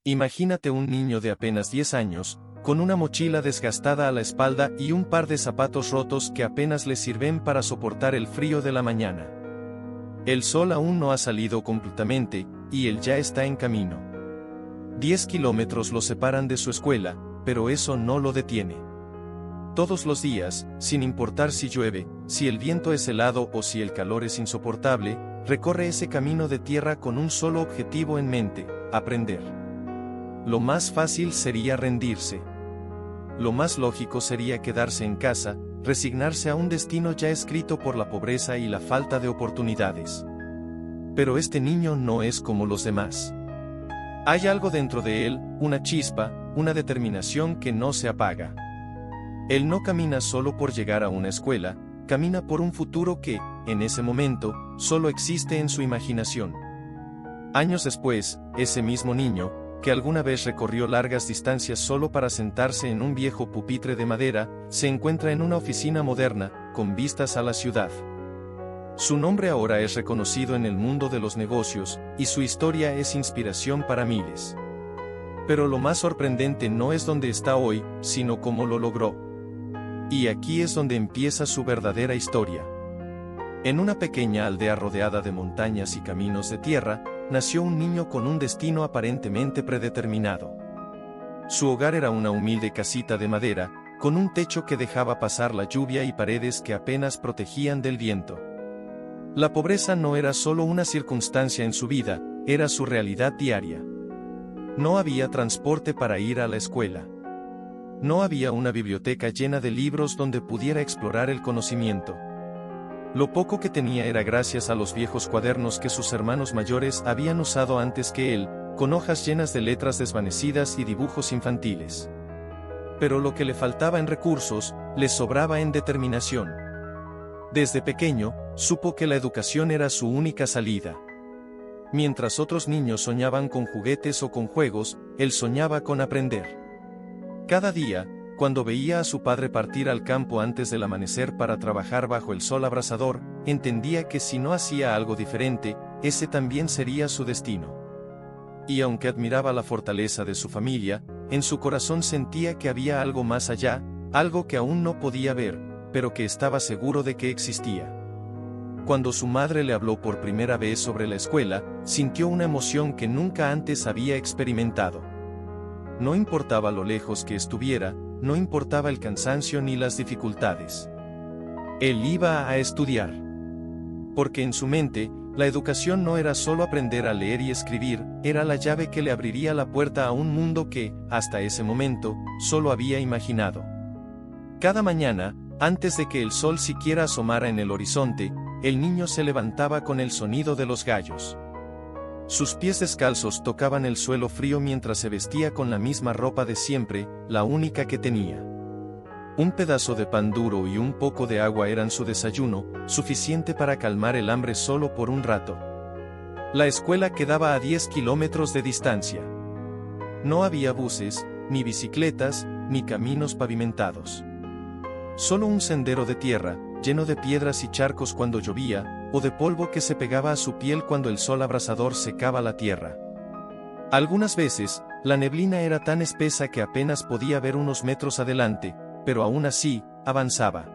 Imagínate un niño de apenas 10 años, con una mochila desgastada a la espalda y un par de zapatos rotos que apenas le sirven para soportar el frío de la mañana. El sol aún no ha salido completamente, y él ya está en camino. 10 kilómetros lo separan de su escuela, pero eso no lo detiene. Todos los días, sin importar si llueve, si el viento es helado o si el calor es insoportable, recorre ese camino de tierra con un solo objetivo en mente: aprender. Lo más fácil sería rendirse. Lo más lógico sería quedarse en casa, resignarse a un destino ya escrito por la pobreza y la falta de oportunidades. Pero este niño no es como los demás. Hay algo dentro de él, una chispa, una determinación que no se apaga. Él no camina solo por llegar a una escuela, camina por un futuro que, en ese momento, solo existe en su imaginación. Años después, ese mismo niño, que alguna vez recorrió largas distancias solo para sentarse en un viejo pupitre de madera, se encuentra en una oficina moderna, con vistas a la ciudad. Su nombre ahora es reconocido en el mundo de los negocios, y su historia es inspiración para miles. Pero lo más sorprendente no es dónde está hoy, sino cómo lo logró. Y aquí es donde empieza su verdadera historia. En una pequeña aldea rodeada de montañas y caminos de tierra, nació un niño con un destino aparentemente predeterminado. Su hogar era una humilde casita de madera, con un techo que dejaba pasar la lluvia y paredes que apenas protegían del viento. La pobreza no era solo una circunstancia en su vida, era su realidad diaria. No había transporte para ir a la escuela. No había una biblioteca llena de libros donde pudiera explorar el conocimiento. Lo poco que tenía era gracias a los viejos cuadernos que sus hermanos mayores habían usado antes que él, con hojas llenas de letras desvanecidas y dibujos infantiles. Pero lo que le faltaba en recursos, le sobraba en determinación. Desde pequeño, supo que la educación era su única salida. Mientras otros niños soñaban con juguetes o con juegos, él soñaba con aprender. Cada día, cuando veía a su padre partir al campo antes del amanecer para trabajar bajo el sol abrasador, entendía que si no hacía algo diferente, ese también sería su destino. Y aunque admiraba la fortaleza de su familia, en su corazón sentía que había algo más allá, algo que aún no podía ver, pero que estaba seguro de que existía. Cuando su madre le habló por primera vez sobre la escuela, sintió una emoción que nunca antes había experimentado. No importaba lo lejos que estuviera, no importaba el cansancio ni las dificultades. Él iba a estudiar. Porque en su mente, la educación no era solo aprender a leer y escribir, era la llave que le abriría la puerta a un mundo que, hasta ese momento, solo había imaginado. Cada mañana, antes de que el sol siquiera asomara en el horizonte, el niño se levantaba con el sonido de los gallos. Sus pies descalzos tocaban el suelo frío mientras se vestía con la misma ropa de siempre, la única que tenía. Un pedazo de pan duro y un poco de agua eran su desayuno, suficiente para calmar el hambre solo por un rato. La escuela quedaba a 10 kilómetros de distancia. No había buses, ni bicicletas, ni caminos pavimentados. Solo un sendero de tierra, lleno de piedras y charcos cuando llovía, o de polvo que se pegaba a su piel cuando el sol abrasador secaba la tierra. Algunas veces, la neblina era tan espesa que apenas podía ver unos metros adelante, pero aún así, avanzaba.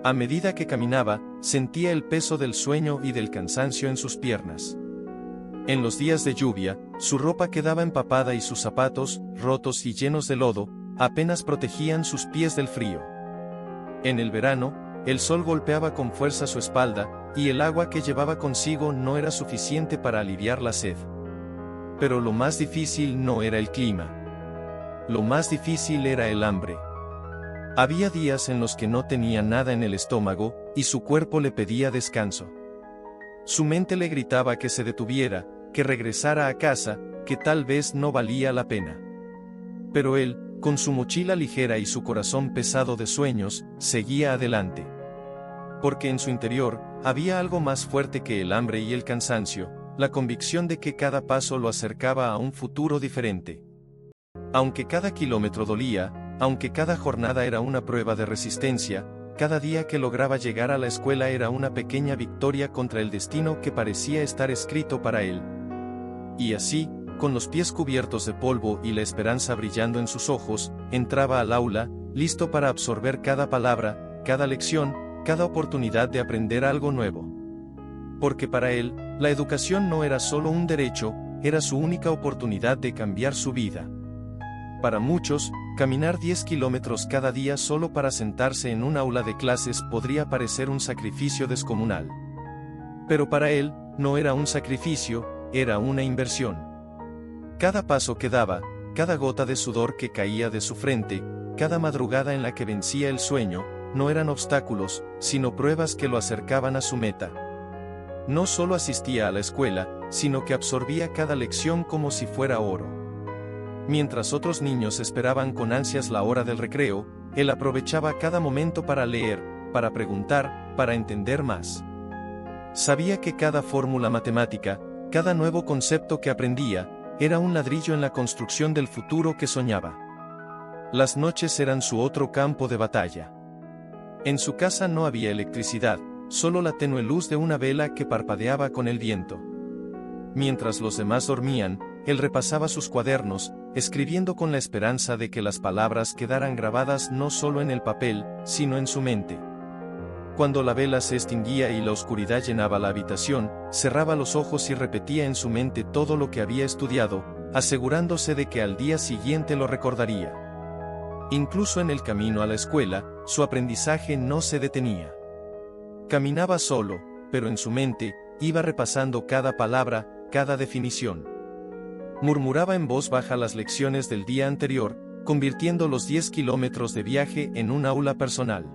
A medida que caminaba, sentía el peso del sueño y del cansancio en sus piernas. En los días de lluvia, su ropa quedaba empapada y sus zapatos, rotos y llenos de lodo, apenas protegían sus pies del frío. En el verano, el sol golpeaba con fuerza su espalda, y el agua que llevaba consigo no era suficiente para aliviar la sed. Pero lo más difícil no era el clima. Lo más difícil era el hambre. Había días en los que no tenía nada en el estómago, y su cuerpo le pedía descanso. Su mente le gritaba que se detuviera, que regresara a casa, que tal vez no valía la pena. Pero él, con su mochila ligera y su corazón pesado de sueños, seguía adelante. Porque en su interior, había algo más fuerte que el hambre y el cansancio, la convicción de que cada paso lo acercaba a un futuro diferente. Aunque cada kilómetro dolía, aunque cada jornada era una prueba de resistencia, cada día que lograba llegar a la escuela era una pequeña victoria contra el destino que parecía estar escrito para él. Y así, con los pies cubiertos de polvo y la esperanza brillando en sus ojos, entraba al aula, listo para absorber cada palabra, cada lección, cada oportunidad de aprender algo nuevo. Porque para él, la educación no era solo un derecho, era su única oportunidad de cambiar su vida. Para muchos, caminar 10 kilómetros cada día solo para sentarse en un aula de clases podría parecer un sacrificio descomunal. Pero para él, no era un sacrificio, era una inversión. Cada paso que daba, cada gota de sudor que caía de su frente, cada madrugada en la que vencía el sueño, no eran obstáculos, sino pruebas que lo acercaban a su meta. No solo asistía a la escuela, sino que absorbía cada lección como si fuera oro. Mientras otros niños esperaban con ansias la hora del recreo, él aprovechaba cada momento para leer, para preguntar, para entender más. Sabía que cada fórmula matemática, cada nuevo concepto que aprendía, era un ladrillo en la construcción del futuro que soñaba. Las noches eran su otro campo de batalla. En su casa no había electricidad, solo la tenue luz de una vela que parpadeaba con el viento. Mientras los demás dormían, él repasaba sus cuadernos, escribiendo con la esperanza de que las palabras quedaran grabadas no solo en el papel, sino en su mente. Cuando la vela se extinguía y la oscuridad llenaba la habitación, cerraba los ojos y repetía en su mente todo lo que había estudiado, asegurándose de que al día siguiente lo recordaría. Incluso en el camino a la escuela, su aprendizaje no se detenía. Caminaba solo, pero en su mente, iba repasando cada palabra, cada definición. Murmuraba en voz baja las lecciones del día anterior, convirtiendo los 10 kilómetros de viaje en un aula personal.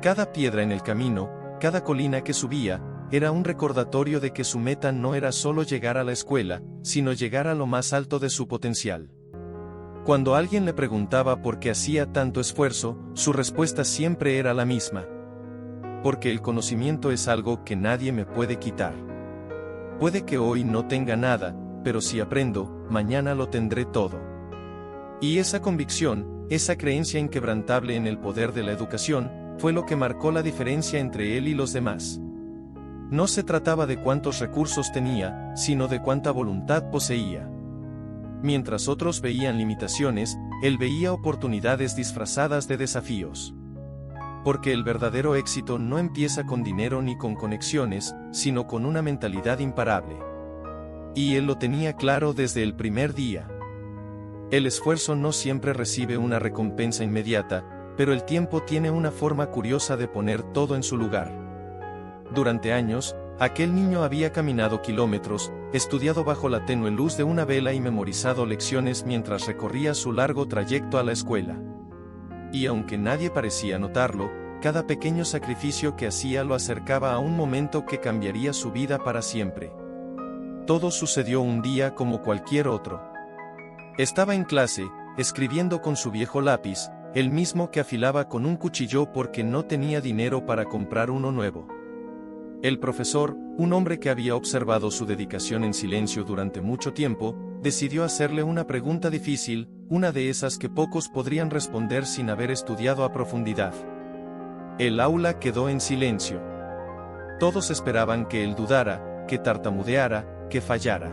Cada piedra en el camino, cada colina que subía, era un recordatorio de que su meta no era solo llegar a la escuela, sino llegar a lo más alto de su potencial. Cuando alguien le preguntaba por qué hacía tanto esfuerzo, su respuesta siempre era la misma. Porque el conocimiento es algo que nadie me puede quitar. Puede que hoy no tenga nada, pero si aprendo, mañana lo tendré todo. Y esa convicción, esa creencia inquebrantable en el poder de la educación, fue lo que marcó la diferencia entre él y los demás. No se trataba de cuántos recursos tenía, sino de cuánta voluntad poseía. Mientras otros veían limitaciones, él veía oportunidades disfrazadas de desafíos. Porque el verdadero éxito no empieza con dinero ni con conexiones, sino con una mentalidad imparable. Y él lo tenía claro desde el primer día. El esfuerzo no siempre recibe una recompensa inmediata, pero el tiempo tiene una forma curiosa de poner todo en su lugar. Durante años, aquel niño había caminado kilómetros, estudiado bajo la tenue luz de una vela y memorizado lecciones mientras recorría su largo trayecto a la escuela. Y aunque nadie parecía notarlo, cada pequeño sacrificio que hacía lo acercaba a un momento que cambiaría su vida para siempre. Todo sucedió un día como cualquier otro. Estaba en clase, escribiendo con su viejo lápiz, el mismo que afilaba con un cuchillo porque no tenía dinero para comprar uno nuevo. El profesor, un hombre que había observado su dedicación en silencio durante mucho tiempo, decidió hacerle una pregunta difícil, una de esas que pocos podrían responder sin haber estudiado a profundidad. El aula quedó en silencio. Todos esperaban que él dudara, que tartamudeara, que fallara.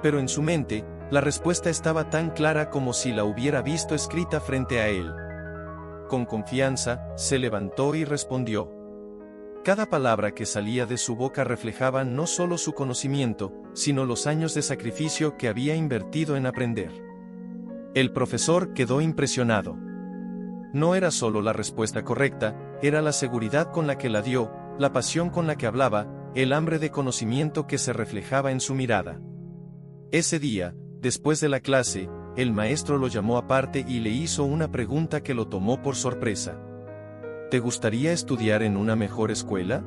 Pero en su mente, la respuesta estaba tan clara como si la hubiera visto escrita frente a él. Con confianza, se levantó y respondió. Cada palabra que salía de su boca reflejaba no solo su conocimiento, sino los años de sacrificio que había invertido en aprender. El profesor quedó impresionado. No era solo la respuesta correcta, era la seguridad con la que la dio, la pasión con la que hablaba, el hambre de conocimiento que se reflejaba en su mirada. Ese día, después de la clase, el maestro lo llamó aparte y le hizo una pregunta que lo tomó por sorpresa. ¿Te gustaría estudiar en una mejor escuela?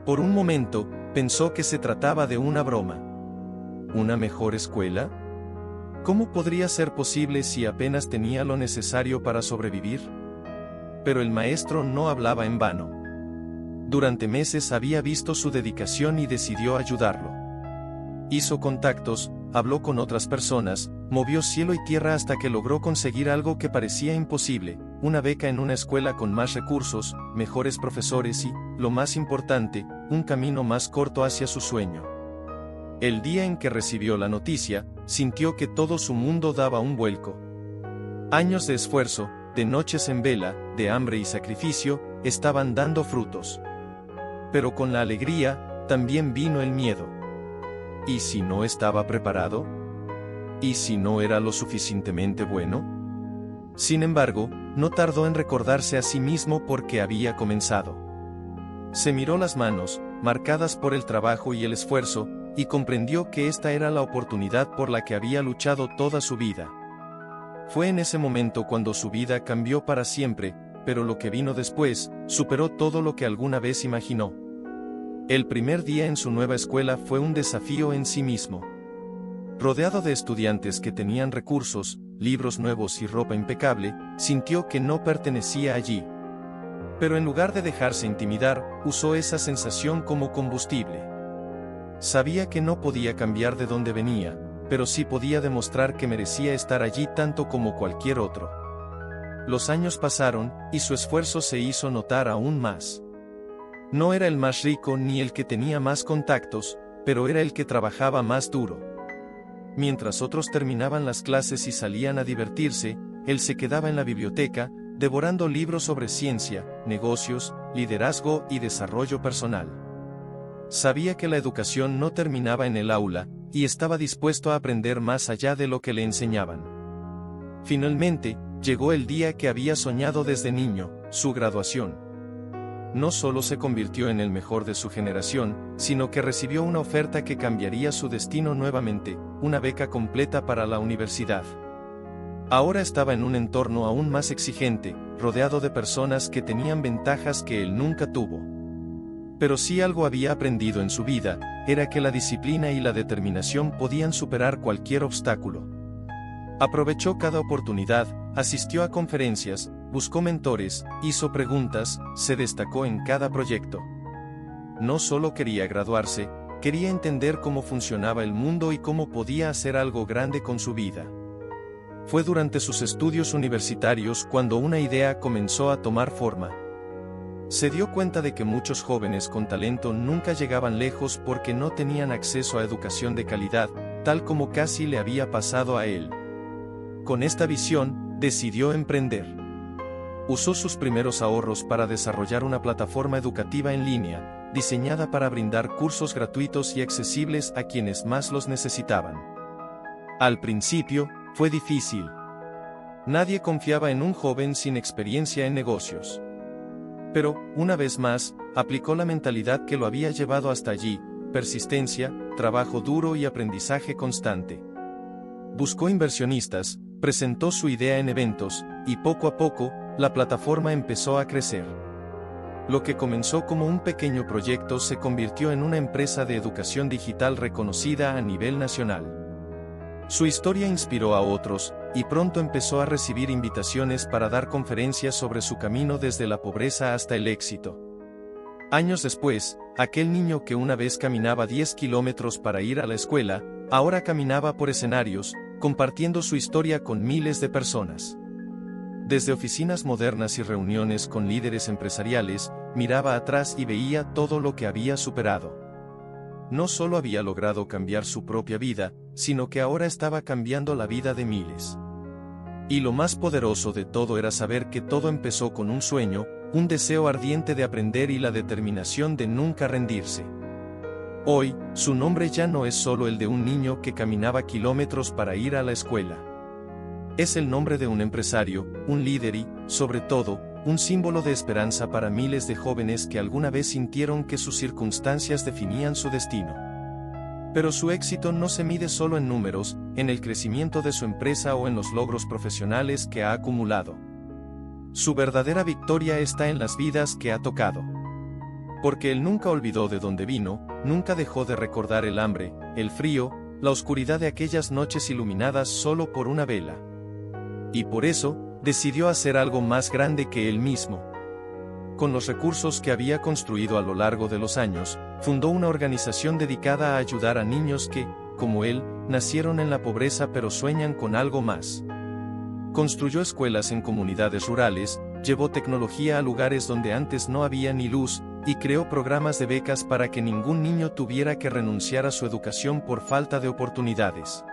Por un momento, pensó que se trataba de una broma. ¿Una mejor escuela? ¿Cómo podría ser posible si apenas tenía lo necesario para sobrevivir? Pero el maestro no hablaba en vano. Durante meses había visto su dedicación y decidió ayudarlo. Hizo contactos, habló con otras personas, movió cielo y tierra hasta que logró conseguir algo que parecía imposible, una beca en una escuela con más recursos, mejores profesores y, lo más importante, un camino más corto hacia su sueño. El día en que recibió la noticia, sintió que todo su mundo daba un vuelco. Años de esfuerzo, de noches en vela, de hambre y sacrificio, estaban dando frutos. Pero con la alegría, también vino el miedo. ¿Y si no estaba preparado? ¿Y si no era lo suficientemente bueno? Sin embargo, no tardó en recordarse a sí mismo por qué había comenzado. Se miró las manos, marcadas por el trabajo y el esfuerzo, y comprendió que esta era la oportunidad por la que había luchado toda su vida. Fue en ese momento cuando su vida cambió para siempre, pero lo que vino después, superó todo lo que alguna vez imaginó. El primer día en su nueva escuela fue un desafío en sí mismo. Rodeado de estudiantes que tenían recursos, libros nuevos y ropa impecable, sintió que no pertenecía allí. Pero en lugar de dejarse intimidar, usó esa sensación como combustible. Sabía que no podía cambiar de dónde venía, pero sí podía demostrar que merecía estar allí tanto como cualquier otro. Los años pasaron, y su esfuerzo se hizo notar aún más. No era el más rico ni el que tenía más contactos, pero era el que trabajaba más duro. Mientras otros terminaban las clases y salían a divertirse, él se quedaba en la biblioteca, devorando libros sobre ciencia, negocios, liderazgo y desarrollo personal. Sabía que la educación no terminaba en el aula, y estaba dispuesto a aprender más allá de lo que le enseñaban. Finalmente, llegó el día que había soñado desde niño, su graduación. No solo se convirtió en el mejor de su generación, sino que recibió una oferta que cambiaría su destino nuevamente, una beca completa para la universidad. Ahora estaba en un entorno aún más exigente, rodeado de personas que tenían ventajas que él nunca tuvo. Pero si algo había aprendido en su vida, era que la disciplina y la determinación podían superar cualquier obstáculo. Aprovechó cada oportunidad, asistió a conferencias, buscó mentores, hizo preguntas, se destacó en cada proyecto. No solo quería graduarse, quería entender cómo funcionaba el mundo y cómo podía hacer algo grande con su vida. Fue durante sus estudios universitarios cuando una idea comenzó a tomar forma. Se dio cuenta de que muchos jóvenes con talento nunca llegaban lejos porque no tenían acceso a educación de calidad, tal como casi le había pasado a él. Con esta visión, decidió emprender. Usó sus primeros ahorros para desarrollar una plataforma educativa en línea, diseñada para brindar cursos gratuitos y accesibles a quienes más los necesitaban. Al principio, fue difícil. Nadie confiaba en un joven sin experiencia en negocios. Pero, una vez más, aplicó la mentalidad que lo había llevado hasta allí: persistencia, trabajo duro y aprendizaje constante. Buscó inversionistas, presentó su idea en eventos, y poco a poco, la plataforma empezó a crecer. Lo que comenzó como un pequeño proyecto se convirtió en una empresa de educación digital reconocida a nivel nacional. Su historia inspiró a otros, y pronto empezó a recibir invitaciones para dar conferencias sobre su camino desde la pobreza hasta el éxito. Años después, aquel niño que una vez caminaba 10 kilómetros para ir a la escuela, ahora caminaba por escenarios, compartiendo su historia con miles de personas. Desde oficinas modernas y reuniones con líderes empresariales, miraba atrás y veía todo lo que había superado. No solo había logrado cambiar su propia vida, sino que ahora estaba cambiando la vida de miles. Y lo más poderoso de todo era saber que todo empezó con un sueño, un deseo ardiente de aprender y la determinación de nunca rendirse. Hoy, su nombre ya no es solo el de un niño que caminaba kilómetros para ir a la escuela. Es el nombre de un empresario, un líder y, sobre todo, un símbolo de esperanza para miles de jóvenes que alguna vez sintieron que sus circunstancias definían su destino. Pero su éxito no se mide solo en números, en el crecimiento de su empresa o en los logros profesionales que ha acumulado. Su verdadera victoria está en las vidas que ha tocado. Porque él nunca olvidó de dónde vino, nunca dejó de recordar el hambre, el frío, la oscuridad de aquellas noches iluminadas solo por una vela. Y por eso, decidió hacer algo más grande que él mismo. Con los recursos que había construido a lo largo de los años, fundó una organización dedicada a ayudar a niños que, como él, nacieron en la pobreza pero sueñan con algo más. Construyó escuelas en comunidades rurales, llevó tecnología a lugares donde antes no había ni luz, y creó programas de becas para que ningún niño tuviera que renunciar a su educación por falta de oportunidades.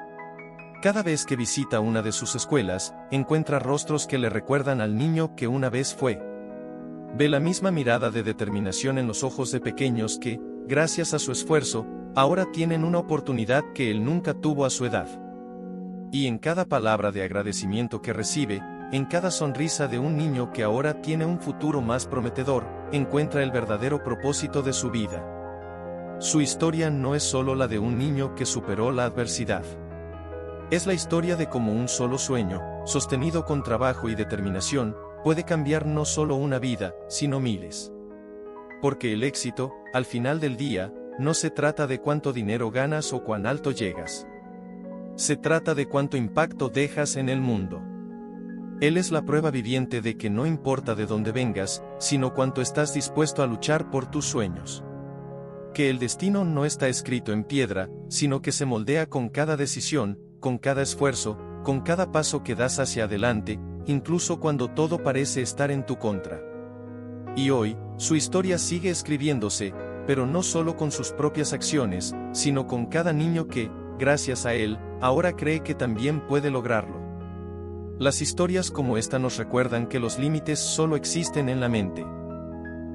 Cada vez que visita una de sus escuelas, encuentra rostros que le recuerdan al niño que una vez fue. Ve la misma mirada de determinación en los ojos de pequeños que, gracias a su esfuerzo, ahora tienen una oportunidad que él nunca tuvo a su edad. Y en cada palabra de agradecimiento que recibe, en cada sonrisa de un niño que ahora tiene un futuro más prometedor, encuentra el verdadero propósito de su vida. Su historia no es solo la de un niño que superó la adversidad. Es la historia de cómo un solo sueño, sostenido con trabajo y determinación, puede cambiar no solo una vida, sino miles. Porque el éxito, al final del día, no se trata de cuánto dinero ganas o cuán alto llegas. Se trata de cuánto impacto dejas en el mundo. Él es la prueba viviente de que no importa de dónde vengas, sino cuánto estás dispuesto a luchar por tus sueños. Que el destino no está escrito en piedra, sino que se moldea con cada decisión, con cada esfuerzo, con cada paso que das hacia adelante, incluso cuando todo parece estar en tu contra. Y hoy, su historia sigue escribiéndose, pero no solo con sus propias acciones, sino con cada niño que, gracias a él, ahora cree que también puede lograrlo. Las historias como esta nos recuerdan que los límites solo existen en la mente.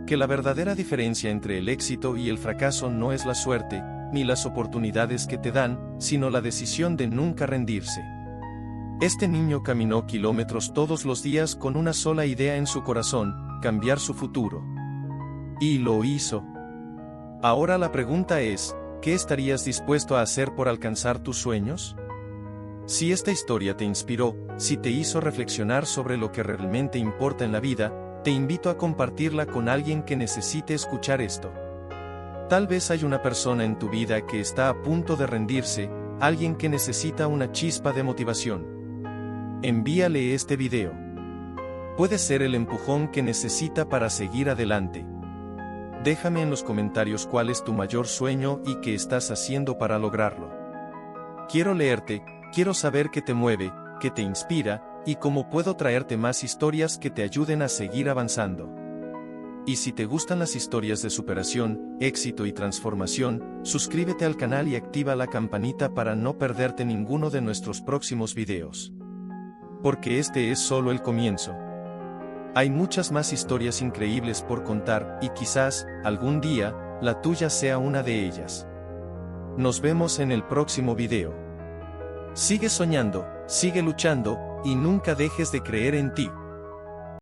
Que la verdadera diferencia entre el éxito y el fracaso no es la suerte, ni las oportunidades que te dan, sino la decisión de nunca rendirse. Este niño caminó kilómetros todos los días con una sola idea en su corazón: cambiar su futuro. Y lo hizo. Ahora la pregunta es, ¿qué estarías dispuesto a hacer por alcanzar tus sueños? Si esta historia te inspiró, si te hizo reflexionar sobre lo que realmente importa en la vida, te invito a compartirla con alguien que necesite escuchar esto. Tal vez hay una persona en tu vida que está a punto de rendirse, alguien que necesita una chispa de motivación. Envíale este video. Puede ser el empujón que necesita para seguir adelante. Déjame en los comentarios cuál es tu mayor sueño y qué estás haciendo para lograrlo. Quiero leerte, quiero saber qué te mueve, qué te inspira, y cómo puedo traerte más historias que te ayuden a seguir avanzando. Y si te gustan las historias de superación, éxito y transformación, suscríbete al canal y activa la campanita para no perderte ninguno de nuestros próximos videos. Porque este es solo el comienzo. Hay muchas más historias increíbles por contar, y quizás, algún día, la tuya sea una de ellas. Nos vemos en el próximo video. Sigue soñando, sigue luchando, y nunca dejes de creer en ti.